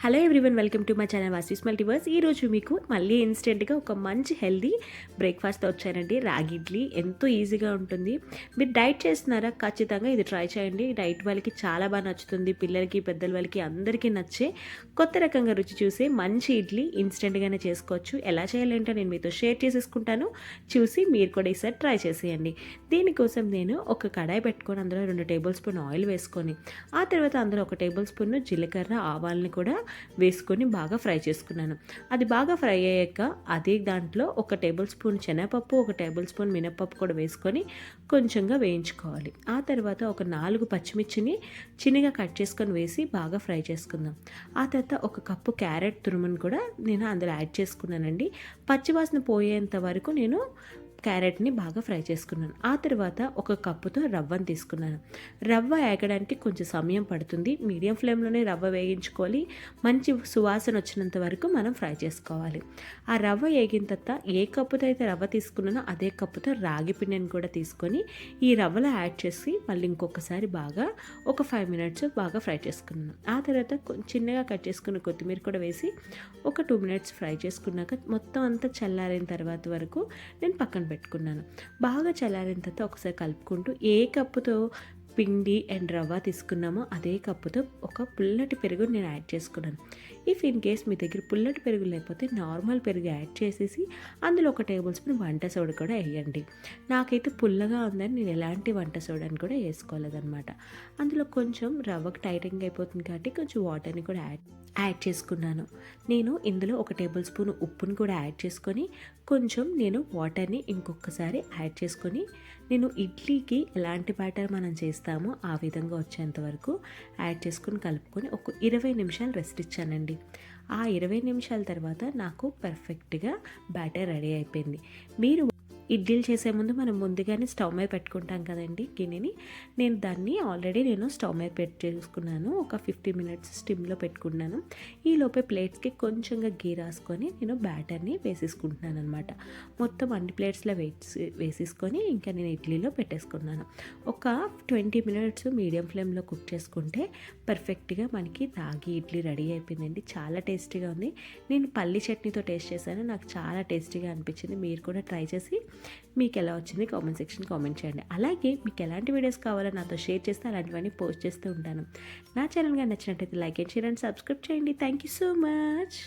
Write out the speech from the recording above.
Hello everyone, welcome to my channel Vasi's multiverse. ఈరోజు మీకు మళ్ళీ ఇన్స్టెంట్గా ఒక మంచి హెల్దీ బ్రేక్ఫాస్ట్తో వచ్చానండి. రాగి ఇడ్లీ ఎంతో ఈజీగా ఉంటుంది. మీరు డైట్ చేస్తున్నారా? ఖచ్చితంగా ఇది ట్రై చేయండి. డైట్ వాళ్ళకి చాలా బాగా నచ్చుతుంది. పిల్లలకి, పెద్దల వాళ్ళకి అందరికీ నచ్చే కొత్త రకంగా రుచి చూసే మంచి ఇడ్లీ ఇన్స్టెంట్గానే చేసుకోవచ్చు. ఎలా చేయాలంటే నేను మీతో షేర్ చేసేసుకుంటాను. చూసి మీరు కూడా ఈసారి ట్రై చేసేయండి. దీనికోసం నేను ఒక కడాయి పెట్టుకొని అందులో 2 టేబుల్ స్పూన్ ఆయిల్ వేసుకొని, ఆ తర్వాత అందులో 1 టేబుల్ స్పూన్ జీలకర్ర, ఆవాలని కూడా వేసుకొని బాగా ఫ్రై చేసుకున్నాను. అది బాగా ఫ్రై అయ్యాక అదే దాంట్లో 1 టేబుల్ స్పూన్ శనగపప్పు, 1 టేబుల్ స్పూన్ మినపప్పు కూడా వేసుకొని కొంచెంగా వేయించుకోవాలి. ఆ తర్వాత ఒక 4 పచ్చిమిర్చిని చిన్నగా కట్ చేసుకొని వేసి బాగా ఫ్రై చేసుకుందాం. ఆ తర్వాత 1 కప్పు క్యారెట్ తురుమును కూడా నేను అందులో యాడ్ చేసుకున్నానండి. పచ్చివాసన పోయేంత వరకు నేను క్యారెట్ని బాగా ఫ్రై చేసుకున్నాను. ఆ తర్వాత 1 కప్పుతో రవ్వను తీసుకున్నాను. రవ్వ వేగడానికి కొంచెం సమయం పడుతుంది. మీడియం ఫ్లేమ్లోనే రవ్వ వేయించుకోవాలి. మంచి సువాసన వచ్చినంత వరకు మనం ఫ్రై చేసుకోవాలి. ఆ రవ్వ వేగిన తర్వాత ఏ కప్పుతో అయితే రవ్వ తీసుకున్నానో అదే కప్పుతో రాగి పిండిని కూడా తీసుకొని ఈ రవ్వలో యాడ్ చేసి మళ్ళీ ఇంకొకసారి బాగా ఒక 5 మినిట్స్ బాగా ఫ్రై చేసుకున్నాను. ఆ తర్వాత చిన్నగా కట్ చేసుకున్న కొత్తిమీర కూడా వేసి ఒక 2 మినిట్స్ ఫ్రై చేసుకున్నాక మొత్తం అంతా చల్లారిన తర్వాత వరకు నేను పక్కన పెట్టుకున్నాను. బాగా చల్లారిన తర్వాత ఒకసారి కలుపుకుంటూ ఏ కప్పుతో పిండి అండ్ రవ్వ తీసుకున్నామో అదే కప్పుతో ఒక పుల్లటి పెరుగు నేను యాడ్ చేసుకున్నాను. ఇఫ్ ఇన్ కేస్ మీ దగ్గర పుల్లటి పెరుగు లేకపోతే నార్మల్ పెరుగు యాడ్ చేసేసి అందులో 1 టేబుల్ స్పూన్ వంట సోడా కూడా వేయండి. నాకైతే పుల్లగా ఉందని నేను ఎలాంటి వంట సోడాని కూడా వేసుకోలేదన్నమాట. అందులో కొంచెం రవ్వకు టైటింగ్ అయిపోతుంది కాబట్టి కొంచెం వాటర్ని కూడా యాడ్ చేసుకున్నాను. నేను ఇందులో 1 టేబుల్ స్పూన్ ఉప్పును కూడా యాడ్ చేసుకొని కొంచెం నేను వాటర్ని ఇంకొకసారి యాడ్ చేసుకొని నేను ఇడ్లీకి ఎలాంటి బ్యాటర్ మనం చేస్తామో ఆ విధంగా వచ్చేంత వరకు యాడ్ చేసుకొని కలుపుకొని ఒక 20 నిమిషాలు రెస్ట్ ఇచ్చానండి. ఆ 20 నిమిషాల తర్వాత నాకు పర్ఫెక్ట్గా బ్యాటర్ రెడీ అయిపోయింది. మీరు ఇడ్లీలు చేసే ముందు మనం ముందుగానే స్టవ్ మీద పెట్టుకుంటాం కదండి గిన్నెని. నేను దాన్ని ఆల్రెడీ స్టవ్ మీద చేసుకున్నాను. ఒక 50 మినిట్స్ స్టిమ్లో పెట్టుకున్నాను. ఈలోపే ప్లేట్స్కి కొంచెంగా గీ రాసుకొని నేను బ్యాటర్ని వేసేసుకుంటున్నాను అనమాట. మొత్తం అన్ని ప్లేట్స్లో వేసేసుకొని ఇంకా నేను ఇడ్లీలో పెట్టేసుకున్నాను. ఒక 20 మినిట్స్ మీడియం ఫ్లేమ్లో కుక్ చేసుకుంటే పర్ఫెక్ట్గా మనకి రాగి ఇడ్లీ రెడీ అయిపోయిందండి. చాలా టేస్టీగా ఉంది. నేను పల్లి చట్నీతో టేస్ట్ చేశాను. నాకు చాలా టేస్టీగా అనిపించింది. మీరు కూడా ట్రై చేసి మీకు ఎలా వచ్చింది కామెంట్ సెక్షన్ కామెంట్ చేయండి. అలాగే మీకు ఎలాంటి వీడియోస్ కావాలో నాతో షేర్ చేస్తే అలాంటివన్నీ పోస్ట్ చేస్తూ ఉంటాను. నా ఛానల్గా నచ్చినట్టయితే like and share and subscribe చేయండి. Thank you so much.